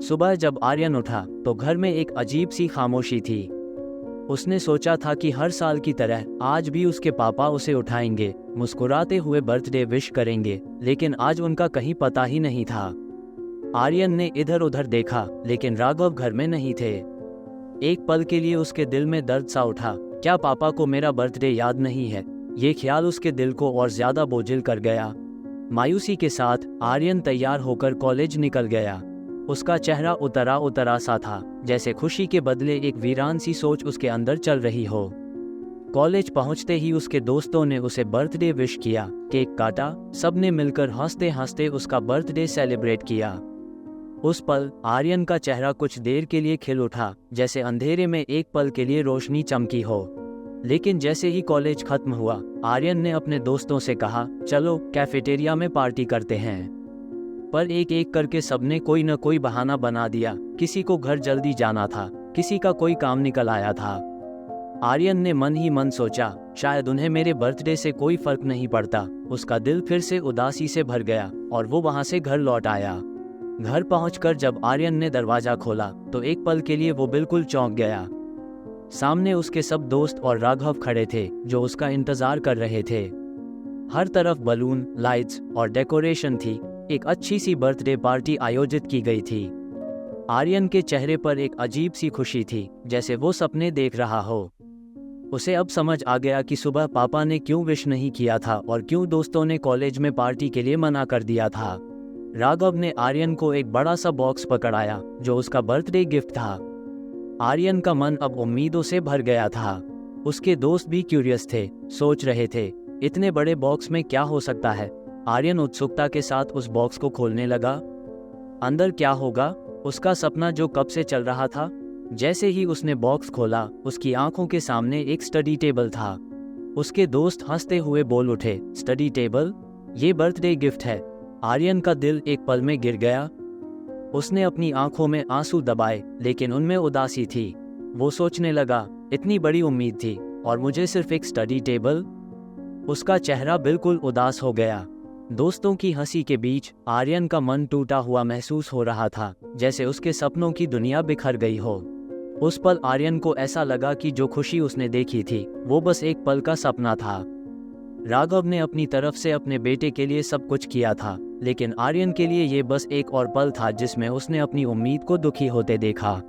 सुबह जब आर्यन उठा तो घर में एक अजीब सी खामोशी थी। उसने सोचा था कि हर साल की तरह आज भी उसके पापा उसे उठाएंगे, मुस्कुराते हुए बर्थडे विश करेंगे, लेकिन आज उनका कहीं पता ही नहीं था। आर्यन ने इधर उधर देखा, लेकिन राघव घर में नहीं थे। एक पल के लिए उसके दिल में दर्द सा उठा। क्या पापा को मेरा बर्थडे याद नहीं है? ये ख्याल उसके दिल को और ज्यादा बोझिल कर गया। मायूसी के साथ आर्यन तैयार होकर कॉलेज निकल गया। उसका चेहरा उतरा उतरा सा था, जैसे खुशी के बदले एक वीरान सी सोच उसके अंदर चल रही हो। कॉलेज पहुंचते ही उसके दोस्तों ने उसे बर्थडे विश किया, केक काटा, सबने मिलकर हंसते हंसते उसका बर्थडे सेलिब्रेट किया। उस पल आर्यन का चेहरा कुछ देर के लिए खिल उठा, जैसे अंधेरे में एक पल के लिए रोशनी चमकी हो। लेकिन जैसे ही कॉलेज खत्म हुआ, आर्यन ने अपने दोस्तों से कहा, चलो कैफेटेरिया में पार्टी करते हैं। पर एक एक करके सबने कोई न कोई बहाना बना दिया। किसी को घर जल्दी जाना था, किसी का कोई काम निकल आया था। आर्यन ने मन ही मन सोचा, शायद उन्हें मेरे बर्थडे से कोई फर्क नहीं पड़ता। उसका दिल फिर से उदासी से भर गया और वो वहां से घर लौट आया। घर पहुंचकर जब आर्यन ने दरवाजा खोला तो एक पल के लिए वो बिल्कुल चौंक गया। सामने उसके सब दोस्त और राघव खड़े थे, जो उसका इंतजार कर रहे थे। हर तरफ बलून, लाइट्स और डेकोरेशन थी। एक अच्छी सी बर्थडे पार्टी आयोजित की गई थी। आर्यन के चेहरे पर एक अजीब सी खुशी थी, जैसे वो सपने देख रहा हो। उसे अब समझ आ गया कि सुबह पापा ने क्यों विश नहीं किया था और क्यों दोस्तों ने कॉलेज में पार्टी के लिए मना कर दिया था। राघव ने आर्यन को एक बड़ा सा बॉक्स पकड़ाया, जो उसका बर्थडे गिफ्ट था। आर्यन का मन अब उम्मीदों से भर गया था। उसके दोस्त भी क्यूरियस थे, सोच रहे थे, इतने बड़े बॉक्स में क्या हो सकता है। आर्यन उत्सुकता के साथ उस बॉक्स को खोलने लगा। अंदर क्या होगा, उसका सपना जो कब से चल रहा था। जैसे ही उसने बॉक्स खोला, उसकी आंखों के सामने एक स्टडी टेबल था। उसके दोस्त हंसते हुए बोल उठे, स्टडी टेबल? ये बर्थडे गिफ्ट है। आर्यन का दिल एक पल में गिर गया। उसने अपनी आंखों में आंसू दबाए, लेकिन उनमें उदासी थी। वो सोचने लगा, इतनी बड़ी उम्मीद थी और मुझे सिर्फ एक स्टडी टेबल। उसका चेहरा बिल्कुल उदास हो गया। दोस्तों की हंसी के बीच आर्यन का मन टूटा हुआ महसूस हो रहा था, जैसे उसके सपनों की दुनिया बिखर गई हो। उस पल आर्यन को ऐसा लगा कि जो खुशी उसने देखी थी, वो बस एक पल का सपना था। राघव ने अपनी तरफ से अपने बेटे के लिए सब कुछ किया था, लेकिन आर्यन के लिए ये बस एक और पल था जिसमें उसने अपनी उम्मीद को दुखी होते देखा।